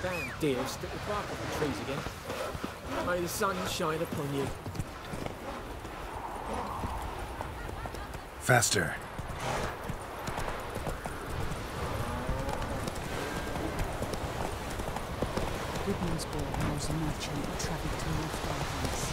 Damn deer, stick the bark off the trees again. May the sun shine upon you. Faster. Goodmansburg knows a merchant who travelled to North Gardens.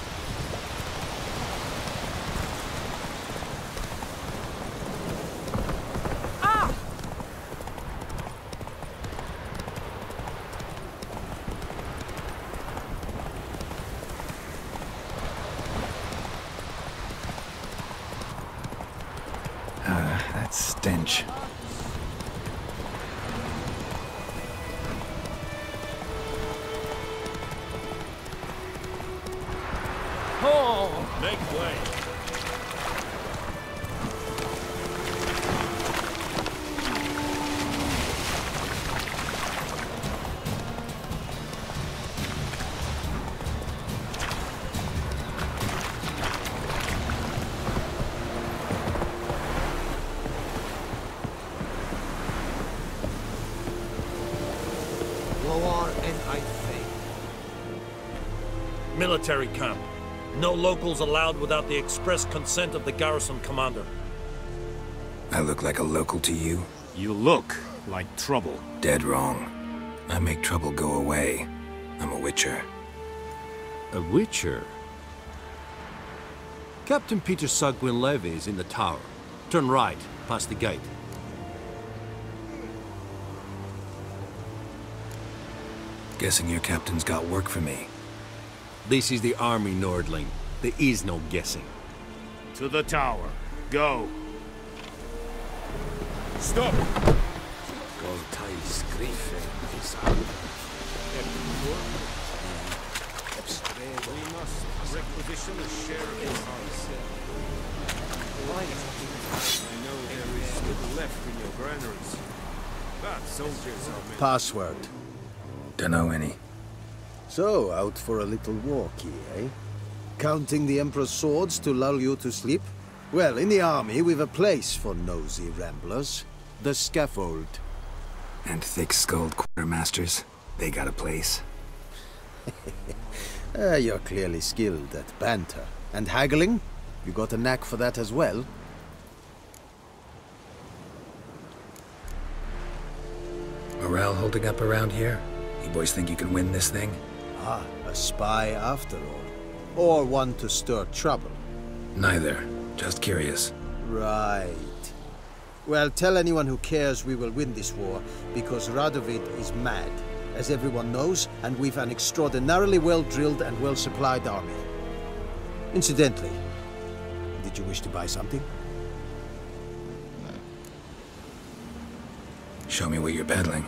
That stench. Oh! Make way. Military camp. No locals allowed without the express consent of the garrison commander. I look like a local to you? You look like trouble. Dead wrong. I make trouble go away. I'm a witcher. A witcher? Captain Peter Sagwin-Levy is in the tower. Turn right, past the gate. Guessing your captain's got work for me. This is the army, Nordling. There is no guessing. To the tower. Go. Stop! We must requisition a share of his house. I know there is little left in your granaries. But soldiers are many. Password. Dunno any. So, out for a little walkie, eh? Counting the Emperor's swords to lull you to sleep? Well, in the army, we've a place for nosy ramblers. The scaffold. And thick-skulled quartermasters. They got a place. You're clearly skilled at banter. And haggling? You got a knack for that as well? Morale holding up around here? You boys think you can win this thing? Ah, a spy after all. Or one to stir trouble. Neither. Just curious. Right. Well, tell anyone who cares we will win this war, because Radovid is mad, as everyone knows, and we've an extraordinarily well-drilled and well-supplied army. Incidentally, did you wish to buy something? Show me what you're peddling.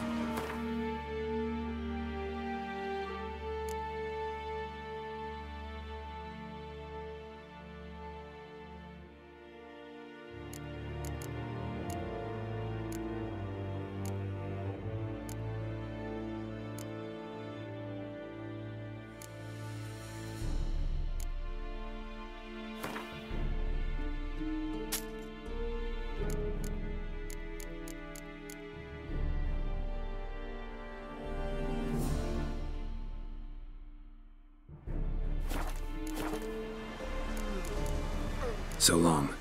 So long.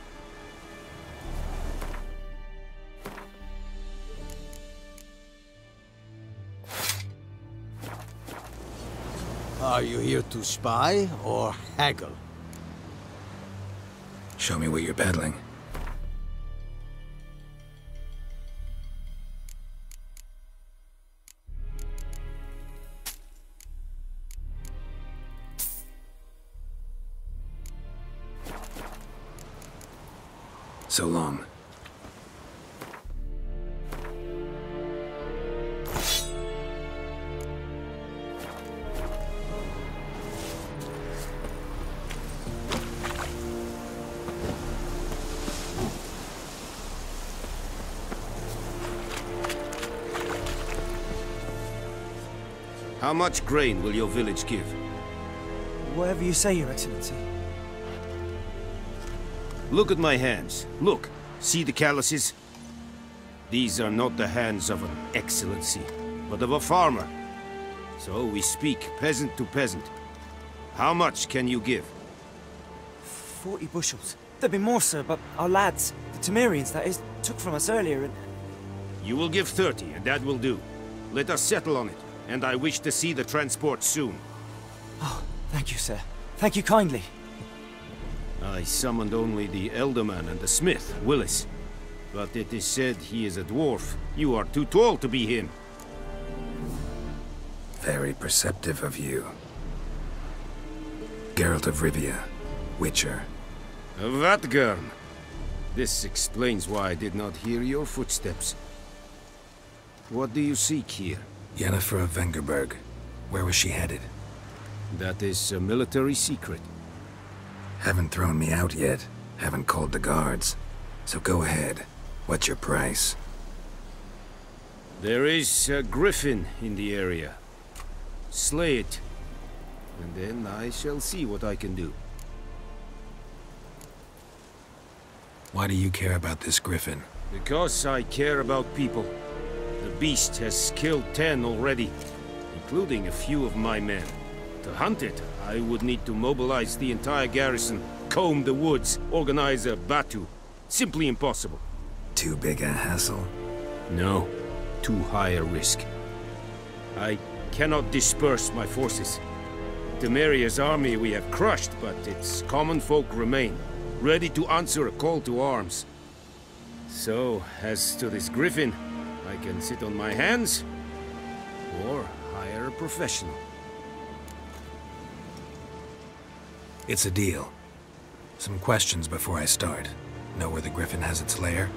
Are you here to spy or haggle? Show me what you're peddling. So long. How much grain will your village give? Whatever you say, Your Excellency. Look at my hands. Look. See the calluses? These are not the hands of an excellency, but of a farmer. So we speak peasant to peasant. How much can you give? 40 bushels. There'd be more, sir, but our lads, the Temerians that is, took from us earlier and... You will give 30, and that will do. Let us settle on it, and I wish to see the transport soon. Oh, thank you, sir. Thank you kindly. I summoned only the Elderman and the smith, Willis. But it is said he is a dwarf. You are too tall to be him. Very perceptive of you. Geralt of Rivia, Witcher. Vatgern. This explains why I did not hear your footsteps. What do you seek here? Yennefer of Vengerberg. Where was she headed? That is a military secret. Haven't thrown me out yet. Haven't called the guards. So go ahead. What's your price? There is a griffin in the area. Slay it. And then I shall see what I can do. Why do you care about this griffin? Because I care about people. The beast has killed 10 already, including a few of my men. To hunt it, I would need to mobilize the entire garrison, comb the woods, organize a batu. Simply impossible. Too big a hassle? No, too high a risk. I cannot disperse my forces. Temeria's army we have crushed, but its common folk remain, ready to answer a call to arms. So, as to this griffin, I can sit on my hands, or hire a professional. It's a deal. Some questions before I start. Know where the griffin has its lair?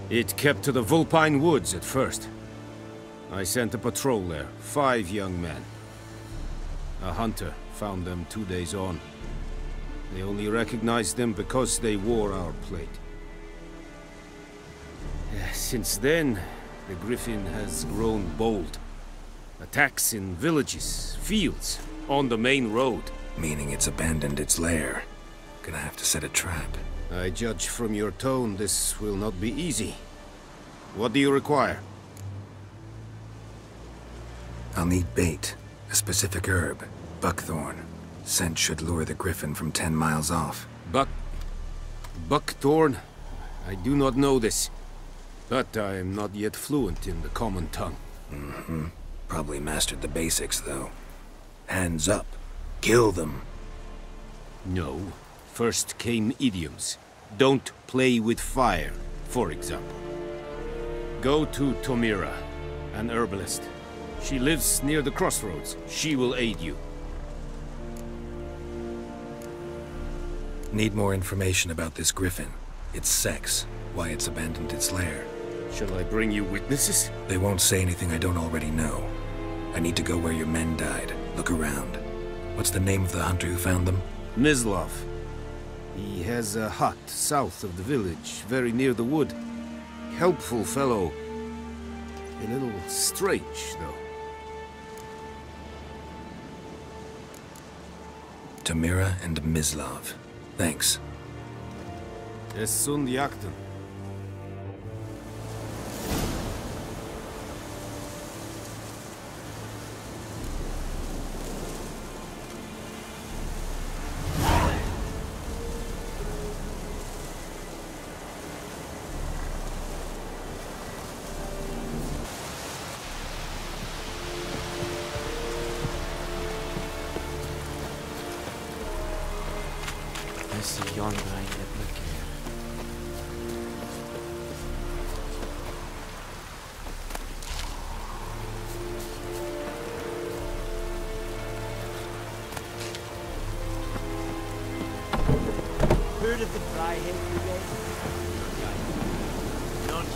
It kept to the Vulpine Woods at first. I sent a patrol there, 5 young men. A hunter found them 2 days on. They only recognized them because they wore our plate. Since then, the griffin has grown bold. Attacks in villages, fields, on the main road. Meaning it's abandoned its lair. Gonna have to set a trap. I judge from your tone this will not be easy. What do you require? I'll need bait. A specific herb. Buckthorn. Scent should lure the griffin from 10 miles off. Buckthorn? I do not know this. But I am not yet fluent in the common tongue. Mm-hmm. Probably mastered the basics, though. Hands up. Kill them. No. First came idioms. Don't play with fire, for example. Go to Tomira, an herbalist. She lives near the crossroads. She will aid you. Need more information about this griffin. Its sex, why it's abandoned its lair. Shall I bring you witnesses? They won't say anything I don't already know. I need to go where your men died. Look around. What's the name of the hunter who found them? Mislav. He has a hut south of the village, very near the wood. Helpful fellow. A little strange, though. Tamira and Mislav. Thanks. Es sunt jakten. I see yonder ain't it looking. Heard of the dry head brigade? Not you.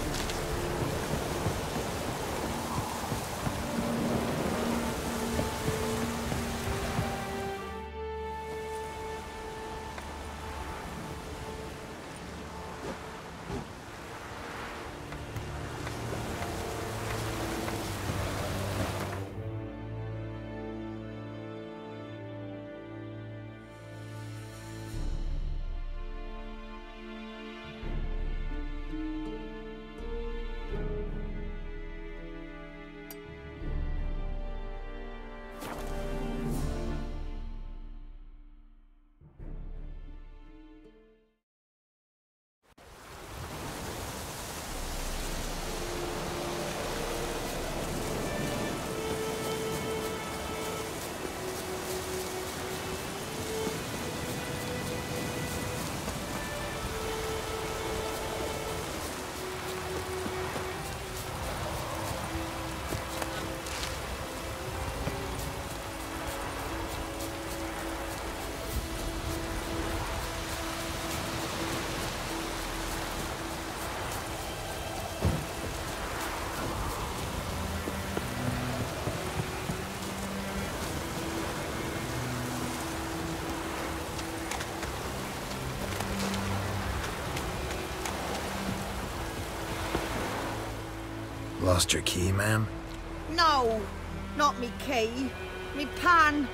Lost your key, ma'am? No, not me key. Me pan.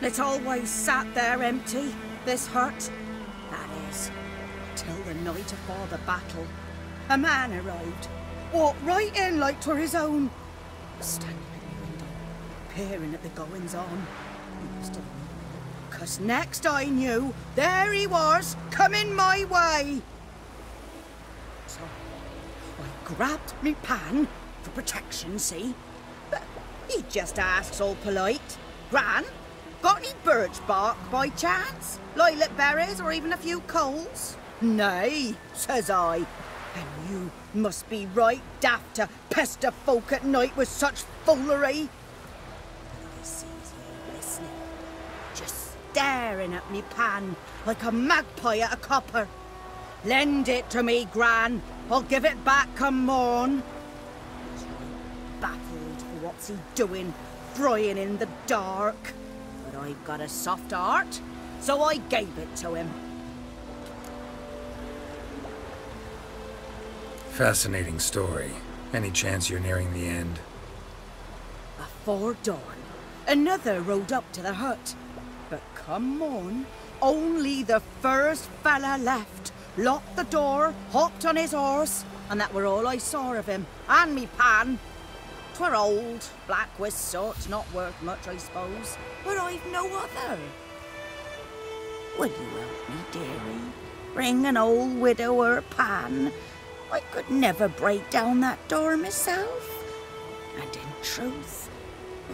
It's always sat there empty, this hut. That is, till the night afore the battle. A man arrived, walked right in like 'twere his own. Was standing at the window, peering at the goings-on. He must have known, 'cause next I knew, there he was, coming my way. So I grabbed me pan, for protection, see? But he just asks all polite, Gran, got any birch bark by chance? Lilac berries or even a few coals? Nay, says I. And you must be right daft to pester folk at night with such foolery. But I sees you listening, just staring at me pan like a magpie at a copper. Lend it to me, Gran. I'll give it back come morn. He's right baffled for what's he doing, frying in the dark. But I've got a soft heart, so I gave it to him. Fascinating story. Any chance you're nearing the end? Afore dawn, another rode up to the hut. But come morn, only the first fella left. Locked the door, hopped on his horse, and that were all I saw of him, and me pan. 'Twere old, black with sort, not worth much, I suppose, but I've no other. Will you help me, dearie? Bring an old widower pan. I could never break down that door myself. And in truth,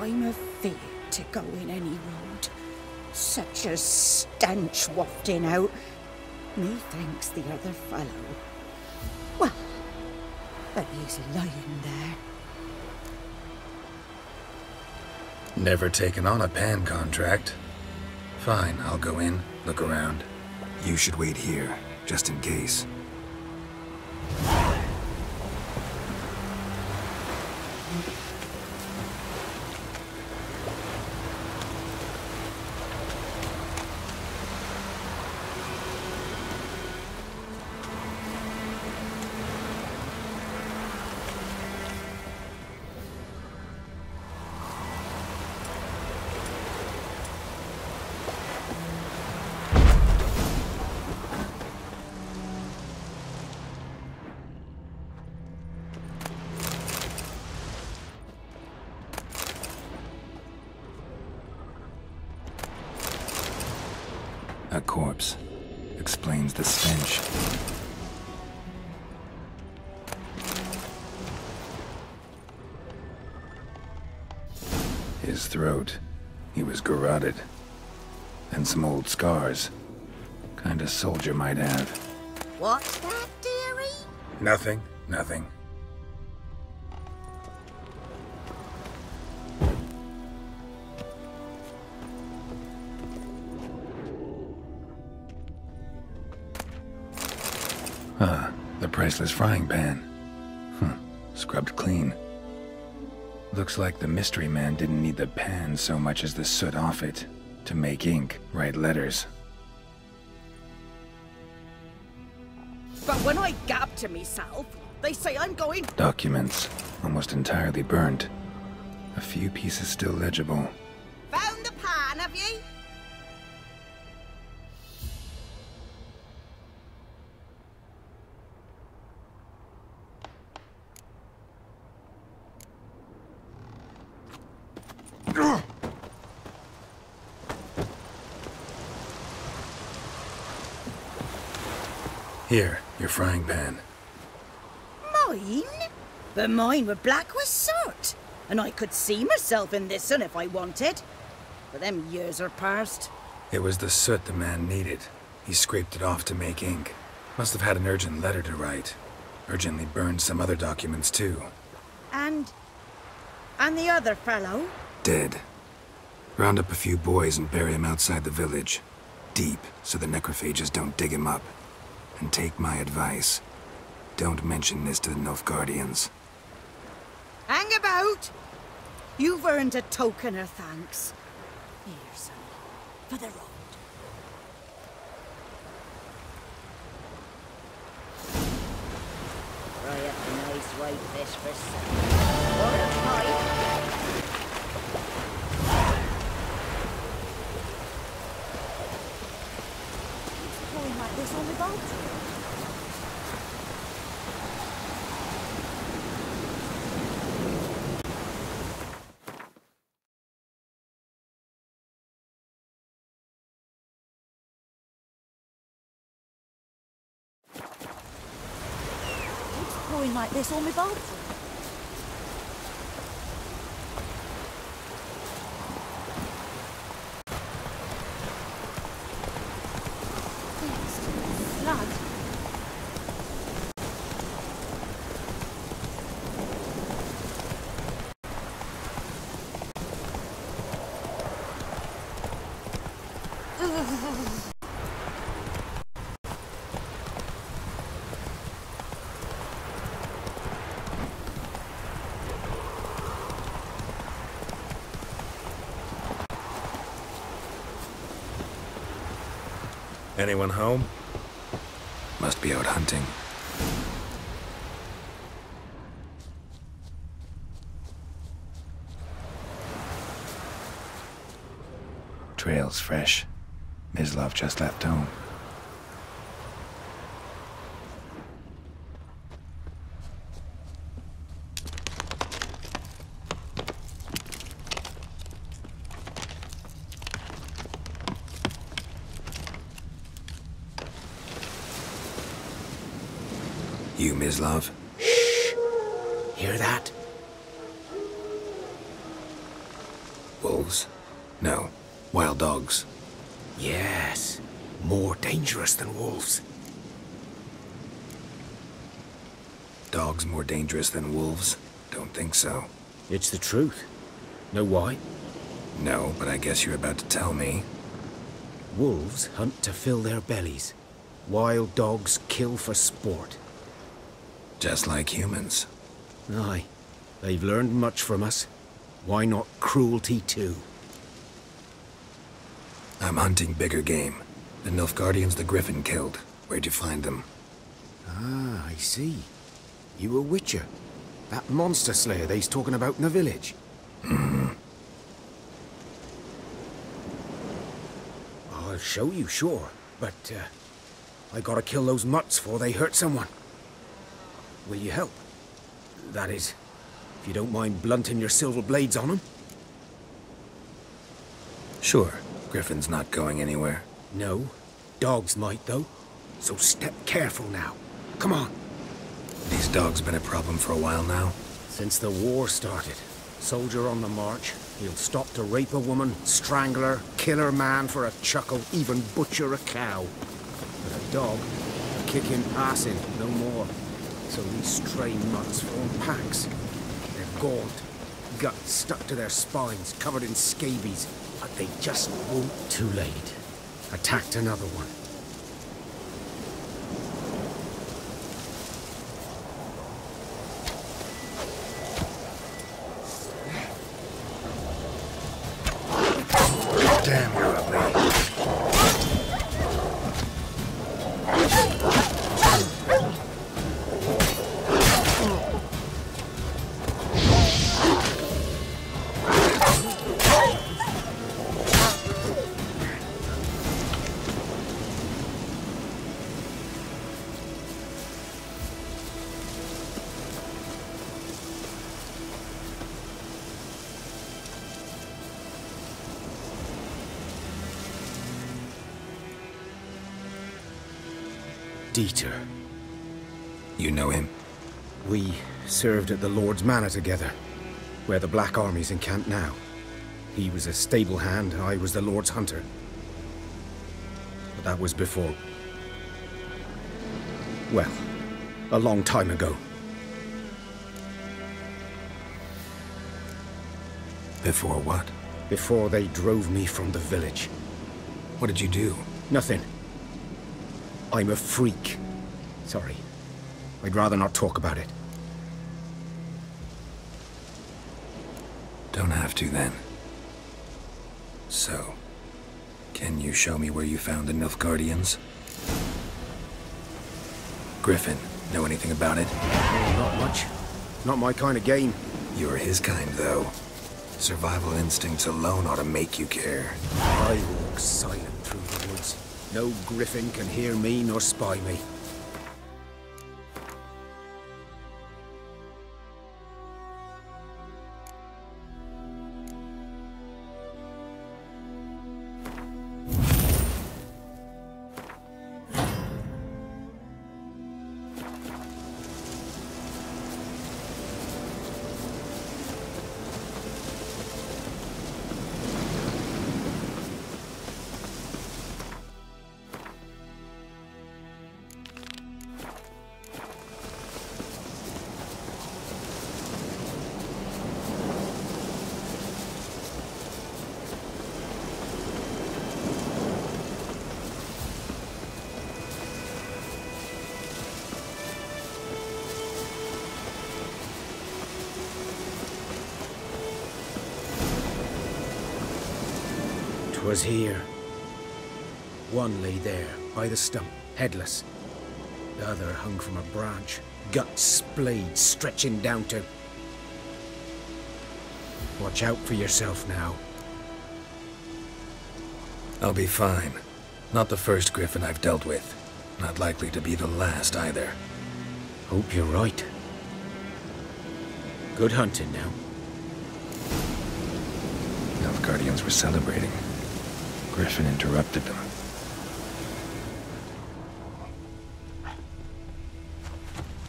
I'm afeard to go in any road. Such a stench wafting out. Methinks the other fellow. Well, but he's lying there. Never taken on a pan contract. Fine, I'll go in, look around. You should wait here, just in case. A corpse. Explains the stench. His throat. He was garroted. And some old scars. Kind of soldier might have. What's that, dearie? Nothing, nothing. The priceless frying pan. Scrubbed clean. Looks like the mystery man didn't need the pan so much as the soot off it to make ink, write letters. But when I gab to myself, they say I'm going... Documents, almost entirely burnt. A few pieces still legible. Found the pan, have ye? Here, your frying pan. Mine? But mine were black with soot, and I could see myself in this one if I wanted. But them years are past. It was the soot the man needed. He scraped it off to make ink. Must have had an urgent letter to write. Urgently burned some other documents too. And the other fellow? Dead. Round up a few boys and bury him outside the village. Deep, so the necrophages don't dig him up. And take my advice. Don't mention this to the Nilfgaardians. Hang about! You've earned a token of thanks. Here, son, for the road. Fry up a nice like this for supper. Or a pipe. It's pouring like this on the boat. Pouring like this on my boat. Flood. Anyone home? Must be out hunting. Trail's fresh. Mislav just left home. You, Mislav? Shh! Hear that? Wolves? No. Wild dogs. Yes. More dangerous than wolves. Dogs more dangerous than wolves? Don't think so. It's the truth. Know why? No, but I guess you're about to tell me. Wolves hunt to fill their bellies. Wild dogs kill for sport. Just like humans. Aye. They've learned much from us. Why not cruelty too? I'm hunting bigger game. The Nilfgaardians the Griffin killed. Where'd you find them? Ah, I see. You a witcher. That monster slayer they's talking about in the village. I'll show you, sure. But, I gotta kill those mutts before they hurt someone. Will you help? That is, if you don't mind blunting your silver blades on them. Sure. Griffin's not going anywhere. No. Dogs might, though. So step careful now. Come on. These dogs been a problem for a while now? Since the war started. Soldier on the march. He'll stop to rape a woman, strangle her, kill her man for a chuckle, even butcher a cow. But a dog, kick him passing, no more. So these stray mutts form packs. They're gaunt, guts stuck to their spines, covered in scabies. But they just won't. Too late. Attacked another one. Damn, you're ugly. Dieter. You know him? We served at the Lord's Manor together, where the Black Army's encamped now. He was a stable hand, I was the Lord's hunter. But that was before... well, a long time ago. Before what? Before they drove me from the village. What did you do? Nothing. I'm a freak. Sorry. I'd rather not talk about it. Don't have to, then. So, can you show me where you found the Nilfgaardians? Griffin, know anything about it? Oh, not much. Not my kind of game. You're his kind, though. Survival instincts alone ought to make you care. I walk silent through the woods. No griffin can hear me nor spy me. Was here. One lay there, by the stump, headless. The other hung from a branch, guts splayed, stretching down to... Watch out for yourself now. I'll be fine. Not the first griffin I've dealt with. Not likely to be the last, either. Hope you're right. Good hunting now. Nilfgaardians were celebrating. Griffin interrupted them.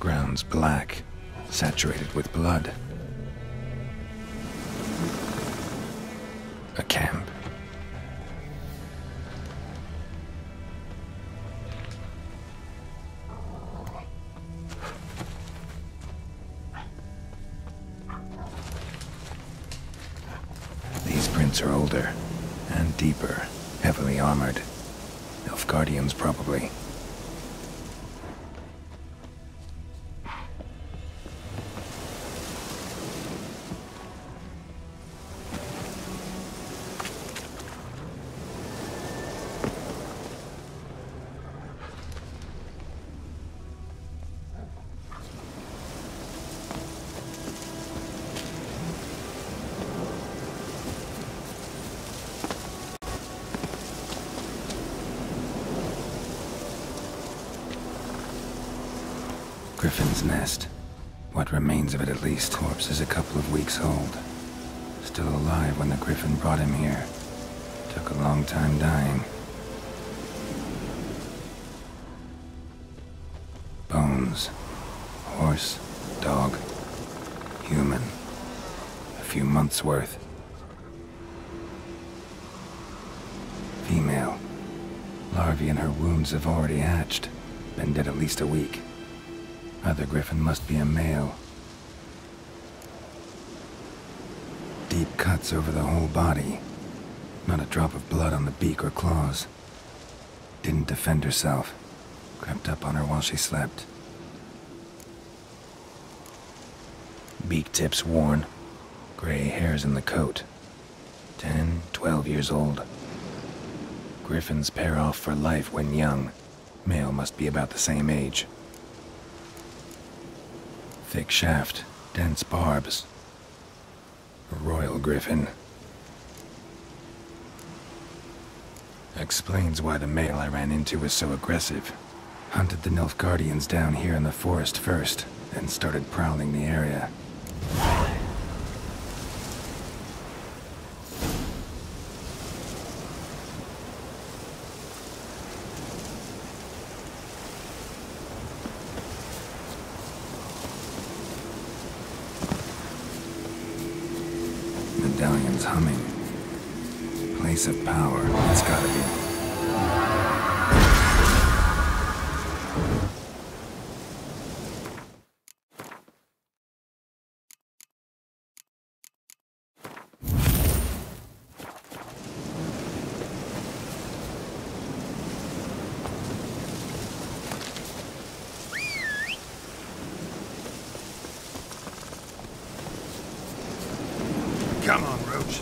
Ground's black, saturated with blood. A camp. These prints are older and deeper. Heavily armored. Nilfgaardians, probably. Griffin's nest. What remains of it, at least. Corpse is a couple of weeks old. Still alive when the griffin brought him here. Took a long time dying. Bones. Horse. Dog. Human. A few months' worth. Female. Larvae in her wounds have already hatched. Been dead at least a week. Other griffin must be a male. Deep cuts over the whole body. Not a drop of blood on the beak or claws. Didn't defend herself. Crept up on her while she slept. Beak tips worn. Gray hairs in the coat. 10, 12 years old. Griffins pair off for life when young. Male must be about the same age. Thick shaft, dense barbs. A royal griffin. Explains why the male I ran into was so aggressive. Hunted the Nilfgaardians down here in the forest first, then started prowling the area. Medallion's humming. Place of power, it's gotta be. Come on, Roach.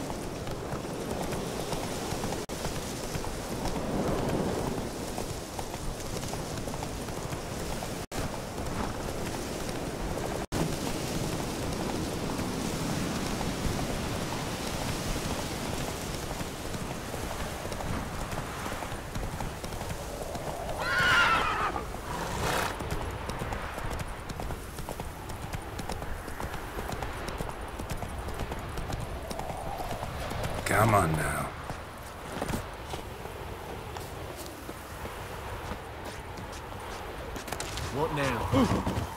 Come on now. What now?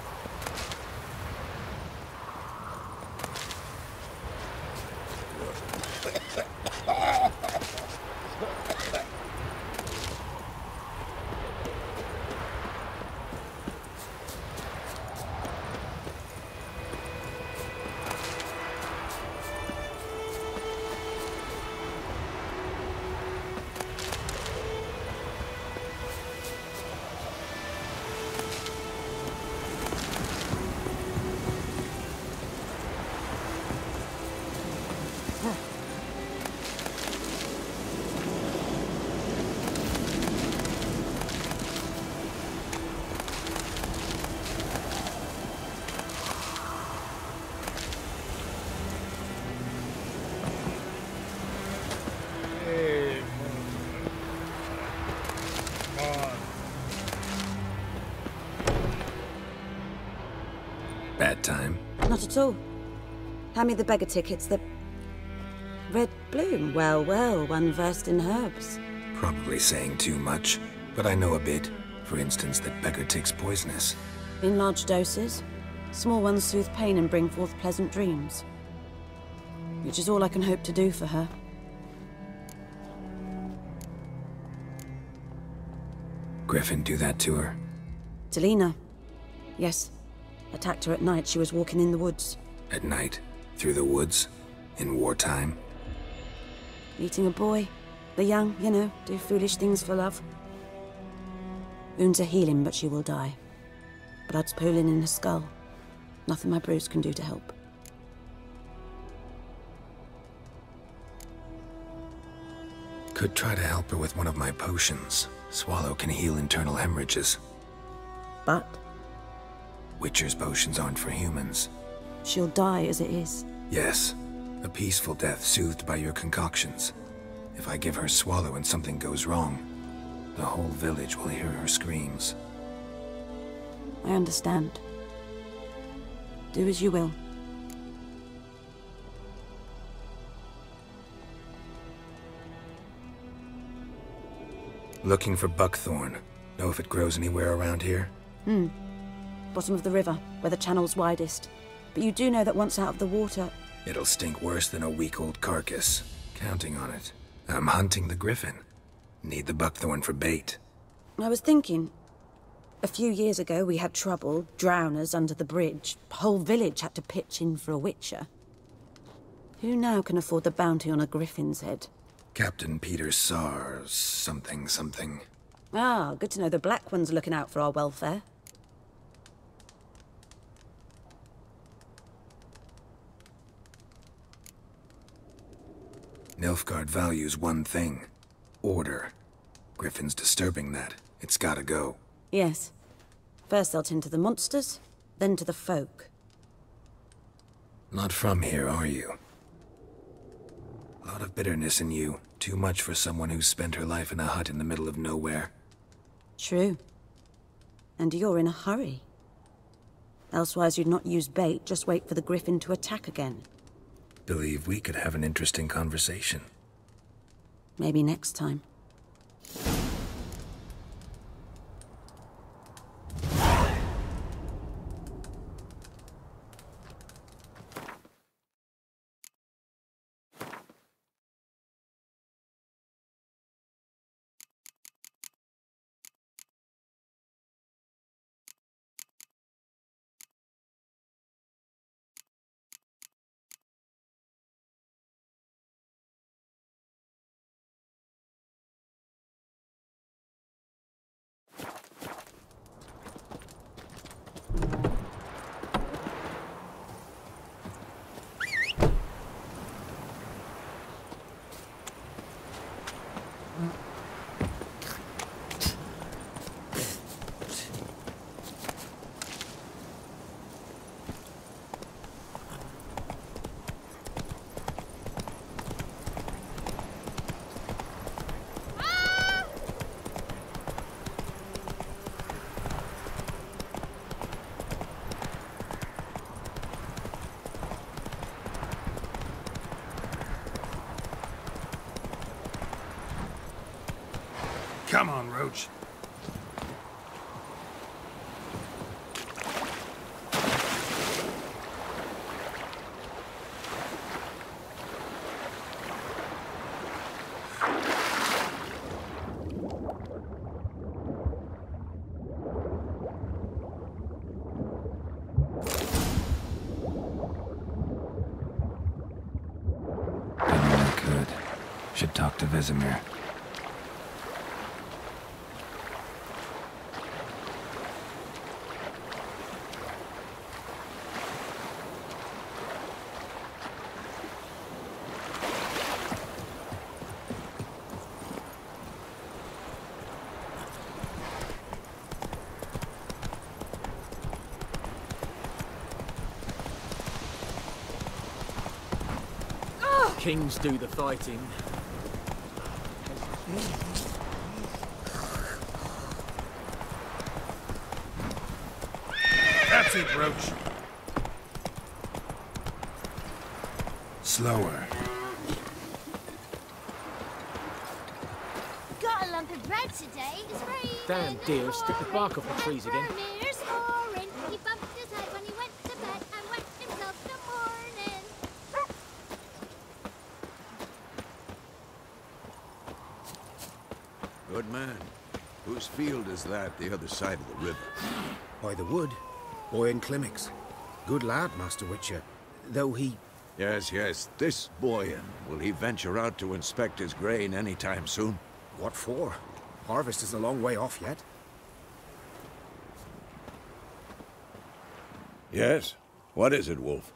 Bad time? Not at all. Hand me the beggar tickets, the... Red bloom. Well, well, one versed in herbs. Probably saying too much, but I know a bit. For instance, that beggar tick's poisonous. In large doses. Small ones soothe pain and bring forth pleasant dreams. Which is all I can hope to do for her. Griffin do that to her? Delina. Yes. Attacked her at night. She was walking in the woods. At night? Through the woods? In wartime? Meeting a boy. The young, you know, do foolish things for love. Wounds are healing, but she will die. Blood's pooling in her skull. Nothing my bruise can do to help. Could try to help her with one of my potions. Swallow can heal internal hemorrhages. But? Witcher's potions aren't for humans. She'll die as it is. Yes. A peaceful death soothed by your concoctions. If I give her Swallow and something goes wrong, the whole village will hear her screams. I understand. Do as you will. Looking for buckthorn. Know if it grows anywhere around here? Bottom of the river, where the channel's widest. But you do know that once out of the water... It'll stink worse than a week-old carcass. Counting on it. I'm hunting the griffin. Need the buckthorn for bait. I was thinking... A few years ago, we had trouble, drowners under the bridge. Whole village had to pitch in for a witcher. Who now can afford the bounty on a griffin's head? Captain Peter Sar... something. Ah, good to know the Black One's looking out for our welfare. Nilfgaard values one thing. Order. Griffin's disturbing that. It's gotta go. Yes. First they'll tend to the monsters, then to the folk. Not from here, are you? A lot of bitterness in you. Too much for someone who's spent her life in a hut in the middle of nowhere. True. And you're in a hurry. Elsewise you'd not use bait, just wait for the griffin to attack again. Believe we could have an interesting conversation. Maybe next time. Roach. Should talk to Vesemir. Kings do the fighting. That's it, Roach. Slower. Got a lump of bread today. It's very Damn deer, stick the bark off the trees again. He bumped his head when he went to bed and wet himself in the morning. Good man. Whose field is that, the other side of the river? By the wood. Boyan Clemmix. Good lad, Master Witcher. Though he... Yes, yes. This Boyan. Will he venture out to inspect his grain any time soon? What for? Harvest is a long way off yet. Yes? What is it, Wolf?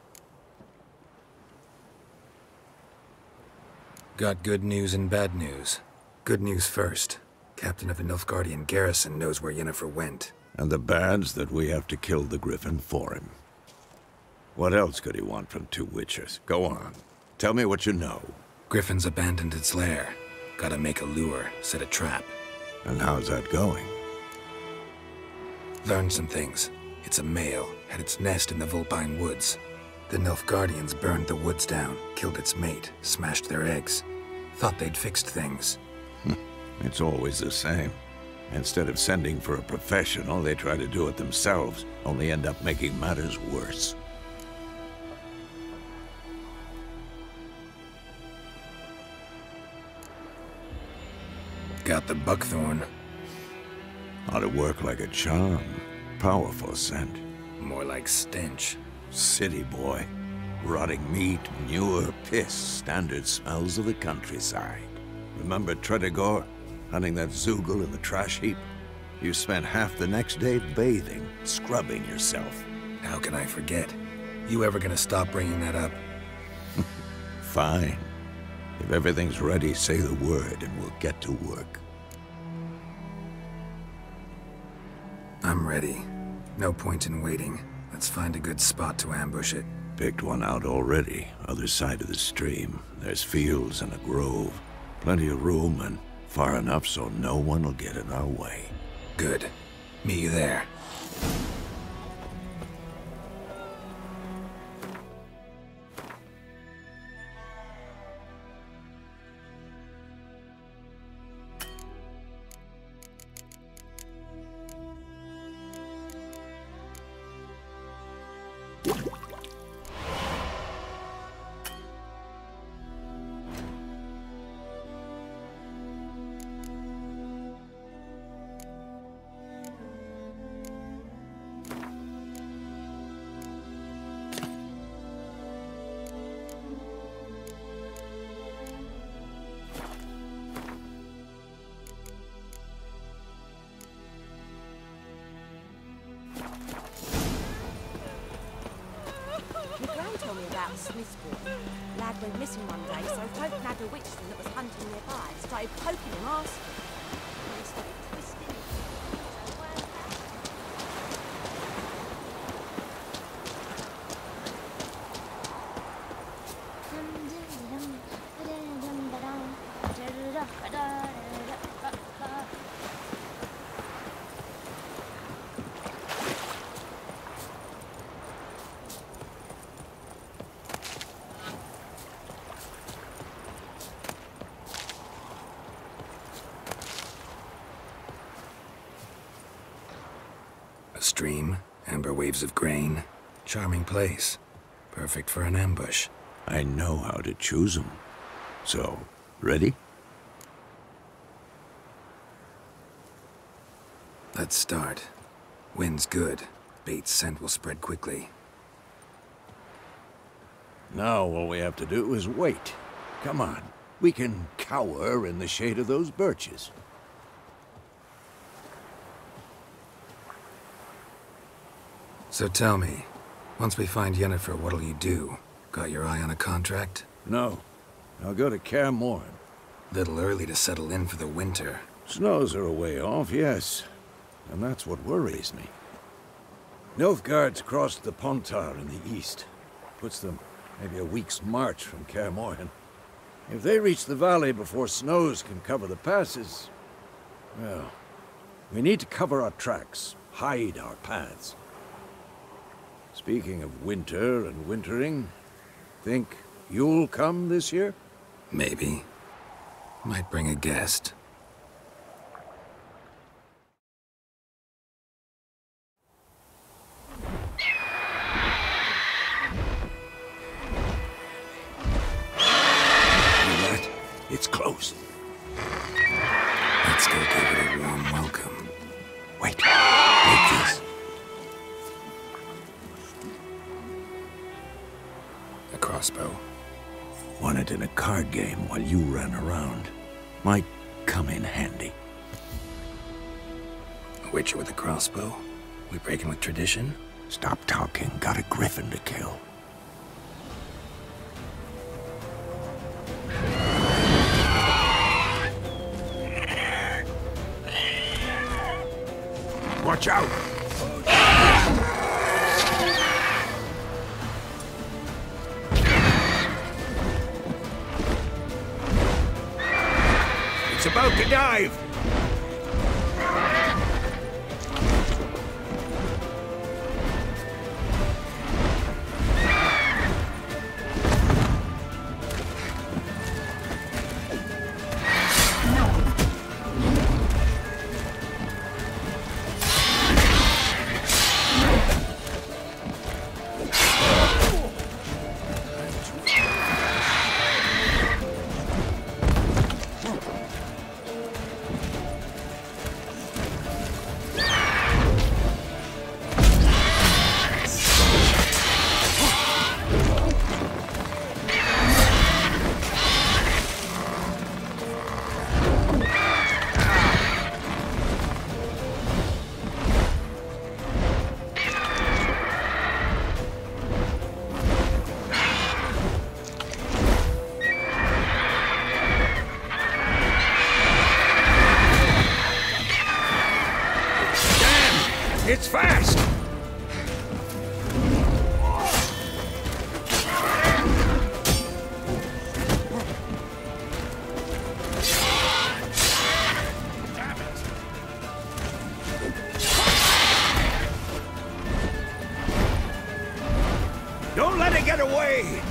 Got good news and bad news. Good news first. Captain of the Nilfgaardian garrison knows where Yennefer went. And the bad's that we have to kill the Griffin for him. What else could he want from two witches? Go on. Tell me what you know. Griffin's abandoned its lair. Gotta make a lure, set a trap. And how's that going? Learned some things. It's a male, had its nest in the Vulpine Woods. The Nilfgaardians burned the woods down, killed its mate, smashed their eggs. Thought they'd fixed things. It's always the same. Instead of sending for a professional, they try to do it themselves, only end up making matters worse. Got the buckthorn. Ought to work like a charm. Powerful scent. More like stench. City boy. Rotting meat, manure, piss, standard smells of the countryside. Remember Tredegor? Hunting that Zoogle in the trash heap? You spent half the next day bathing, scrubbing yourself. How can I forget? You ever gonna stop bringing that up? Fine. If everything's ready, say the word and we'll get to work. I'm ready. No point in waiting. Let's find a good spot to ambush it. Picked one out already, other side of the stream. There's fields and a grove. Plenty of room and far enough so no one will get in our way. Good. Meet you there. Told me about a Smith's boy. Lad went missing one day, so folk nabbed a witchman that was hunting nearby and started poking him, asking. And he started twisting. A stream, amber waves of grain. Charming place. Perfect for an ambush. I know how to choose them. So, ready? Let's start. Wind's good. Bait's scent will spread quickly. Now all we have to do is wait. Come on. We can cower in the shade of those birches. So tell me, once we find Yennefer, what'll you do? Got your eye on a contract? No. I'll go to Kaer Morhen. Little early to settle in for the winter. Snows are a way off, yes. And that's what worries me. Nilfgaard's crossed the Pontar in the east. Puts them maybe a week's march from Kaer Morhen. If they reach the valley before snows can cover the passes, well, we need to cover our tracks, hide our paths. Speaking of winter and wintering, think you'll come this year? Maybe. Might bring a guest. It's close. Let's go give it a warm welcome. Wait. Take this. A crossbow. Won it in a card game while you ran around. Might come in handy. A witcher with a crossbow? We breaking with tradition? Stop talking. Got a griffin to kill. Watch out! It's about to dive! It's fast! Don't let it get away!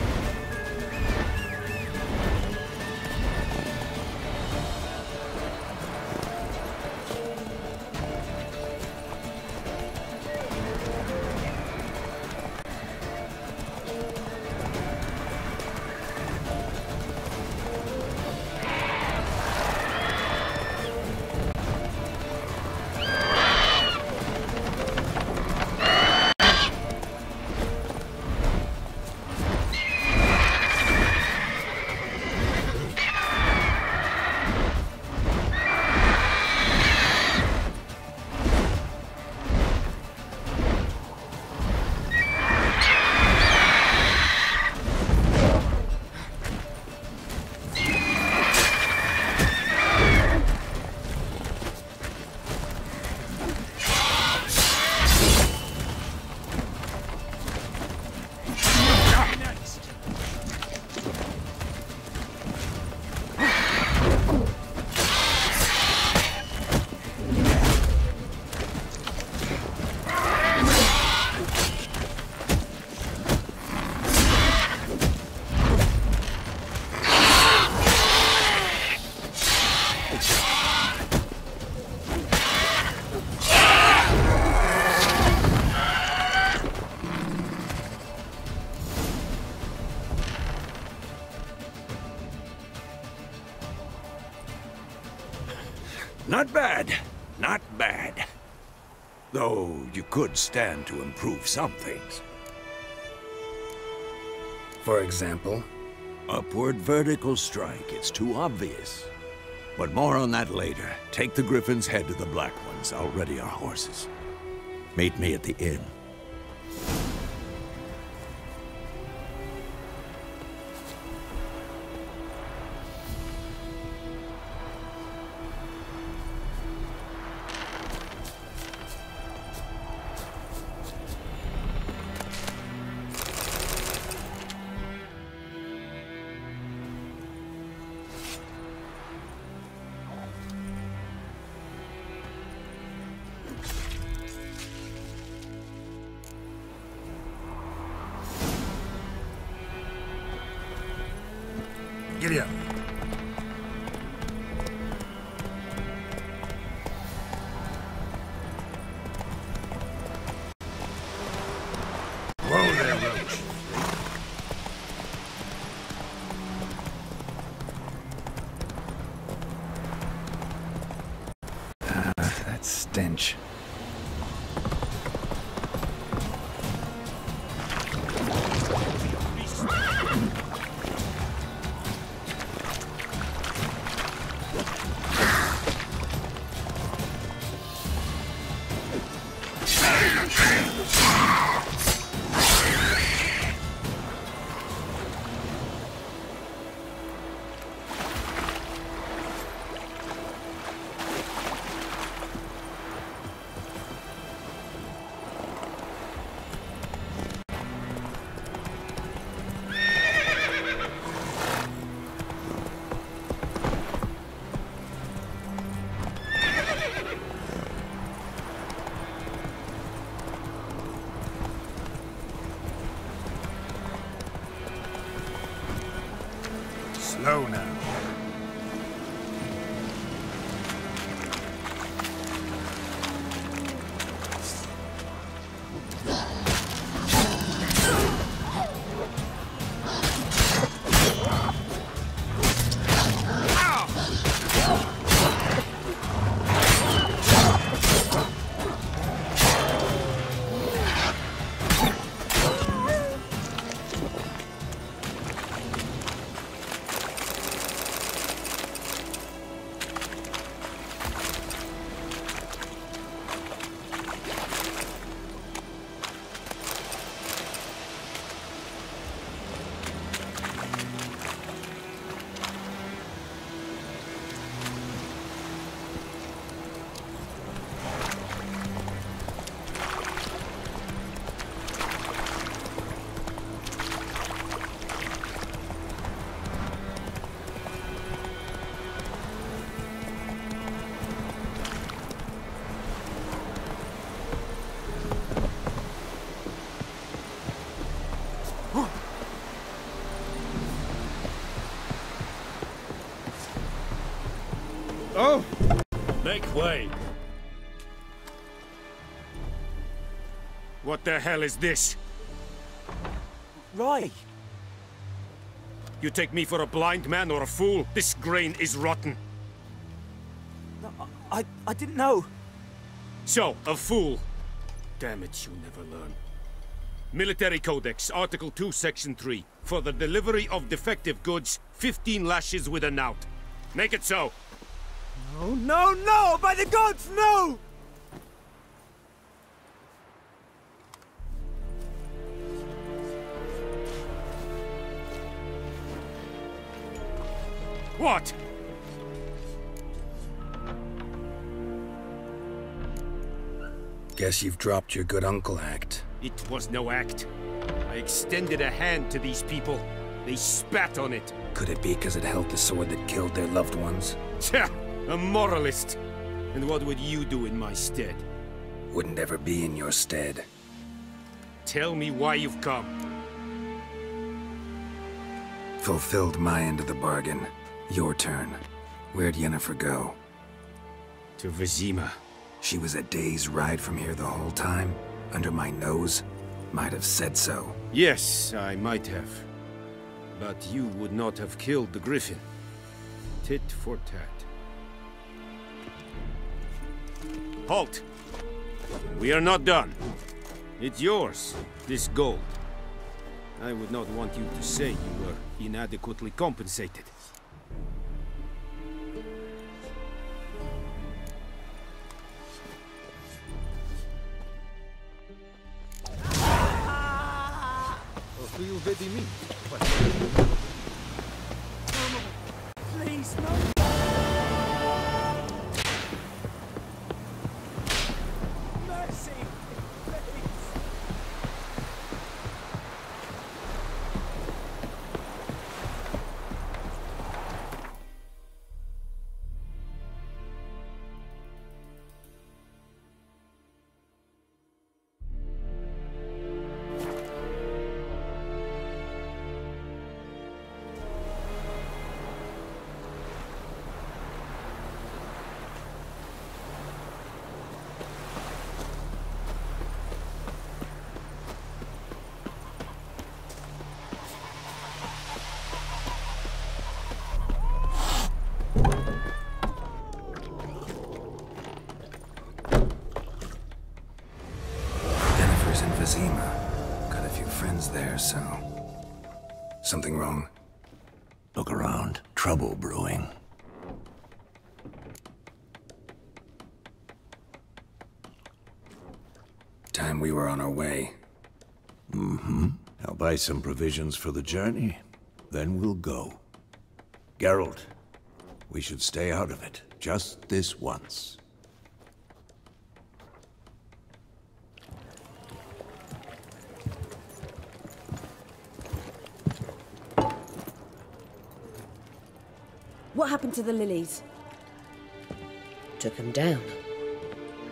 Though you could stand to improve some things. For example? Upward vertical strike. It's too obvious. But more on that later. Take the Griffin's head to the Black Ones. I'll ready our horses. Meet me at the inn. Giddy up. Whoa there, Roach. That stench. Slow now. Oh! Make way. What the hell is this? Right. You take me for a blind man or a fool? This grain is rotten. No, I didn't know. So, a fool. Damn it, you never learn. Military Codex, Article 2, Section 3. For the delivery of defective goods, 15 lashes with a knout. Make it so. No, no, no! By the gods, no! What? Guess you've dropped your good uncle act. It was no act. I extended a hand to these people. They spat on it. Could it be because it held the sword that killed their loved ones? Tja! A moralist! And what would you do in my stead? Wouldn't ever be in your stead. Tell me why you've come. Fulfilled my end of the bargain. Your turn. Where'd Yennefer go? To Vizima. She was a day's ride from here the whole time? Under my nose? Might have said so. Yes, I might have. But you would not have killed the Griffin. Tit for tat. Halt! We are not done. It's yours, this gold. I would not want you to say you were inadequately compensated. You ready me? Please, no. Mercy, please. Got a few friends there, so... Something wrong? Look around. Trouble brewing. Time we were on our way. Mm-hmm. I'll buy some provisions for the journey. Then we'll go. Geralt, we should stay out of it. Just this once. What happened to the lilies? Took them down.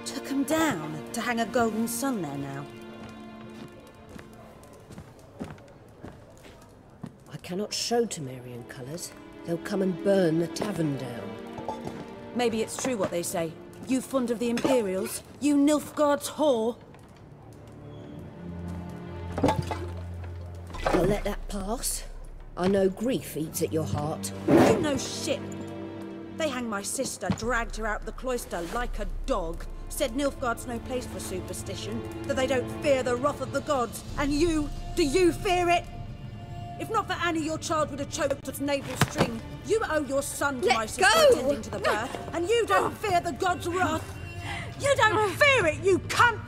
Took them down? To hang a golden sun there now? I cannot show Temerian colours. They'll come and burn the tavern down. Maybe it's true what they say. You fond of the Imperials? You Nilfgaard's whore? I'll let that pass. I know grief eats at your heart. You know shit. They hanged my sister, dragged her out of the cloister like a dog, said Nilfgaard's no place for superstition, that they don't fear the wrath of the gods. And you, do you fear it? If not for Annie, your child would have choked its navel string. You owe your son to my sister attending to the birth, and you don't fear the gods' wrath. You don't fear it, you cunt!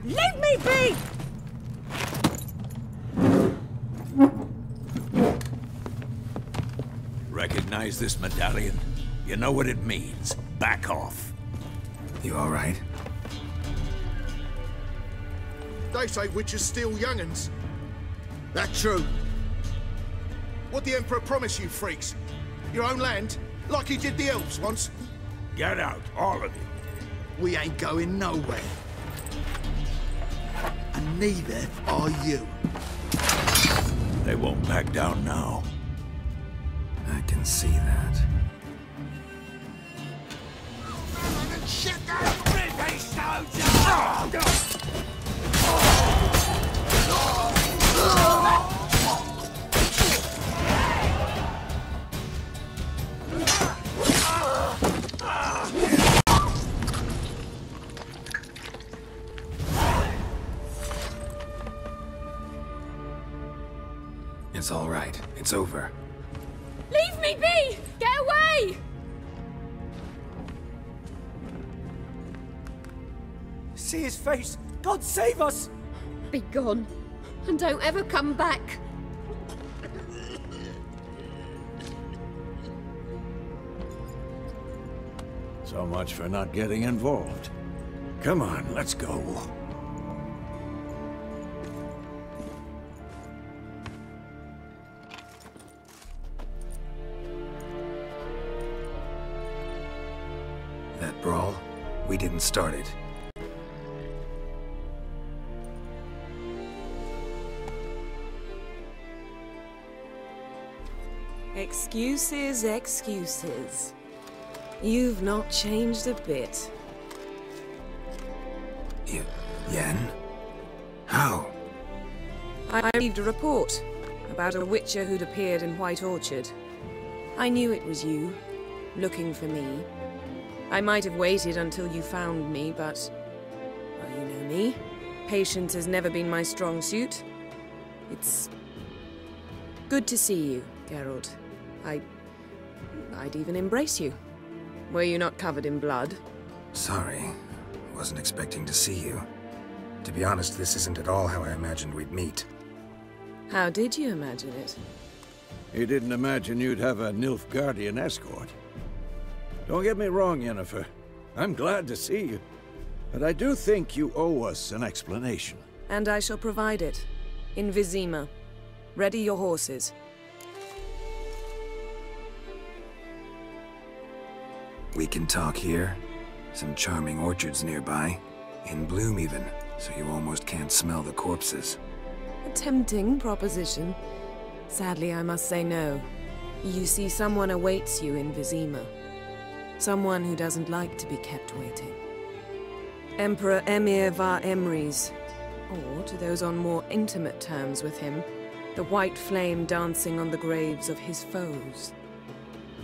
Leave me be! Recognize this medallion? You know what it means. Back off. You all right? They say witches steal young'uns. That true? What the Emperor promised you freaks? Your own land? Like he did the elves once? Get out, all of you. We ain't going nowhere. And neither are you. They won't back down now. I can see that. Shit that British soldier! It's all right. It's over. Leave me be! Get away! See his face! God save us! Be gone, and don't ever come back. So much for not getting involved. Come on, let's go. That brawl, we didn't start it. Excuses, excuses. You've not changed a bit. Yen? How? I received a report about a witcher who'd appeared in White Orchard. I knew it was you. looking for me. I might have waited until you found me, but... well, you know me. Patience has never been my strong suit. It's... good to see you, Geralt. I'd even embrace you. Were you not covered in blood? Sorry. Wasn't expecting to see you. To be honest, this isn't at all how I imagined we'd meet. How did you imagine it? You didn't imagine you'd have a Nilfgaardian escort. Don't get me wrong, Yennefer. I'm glad to see you. But I do think you owe us an explanation. And I shall provide it. In Vizima. Ready your horses. We can talk here. Some charming orchards nearby. In bloom even, so you almost can't smell the corpses. A tempting proposition. Sadly, I must say no. You see, someone awaits you in Vizima. Someone who doesn't like to be kept waiting. Emperor Emir var Emrys. Or, to those on more intimate terms with him, the white flame dancing on the graves of his foes.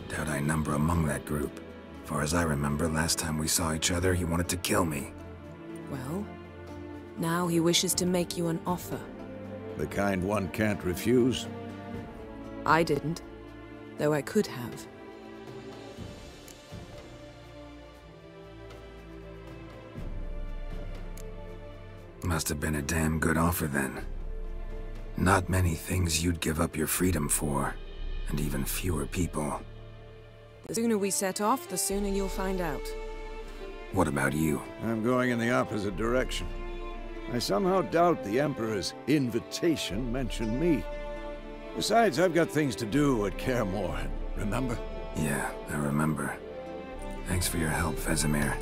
Doubt I number among that group. Far as I remember, last time we saw each other, he wanted to kill me. Well, now he wishes to make you an offer. The kind one can't refuse? I didn't, though I could have. Must have been a damn good offer then. Not many things you'd give up your freedom for, and even fewer people. The sooner we set off, the sooner you'll find out. What about you? I'm going in the opposite direction. I somehow doubt the Emperor's invitation mentioned me. Besides, I've got things to do at Kaer Morhen, remember? Yeah, I remember. Thanks for your help, Vesemir.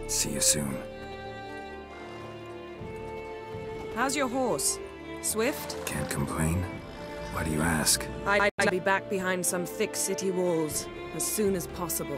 See you soon. How's your horse? Swift? Can't complain. Why do you ask? I'd be back behind some thick city walls as soon as possible.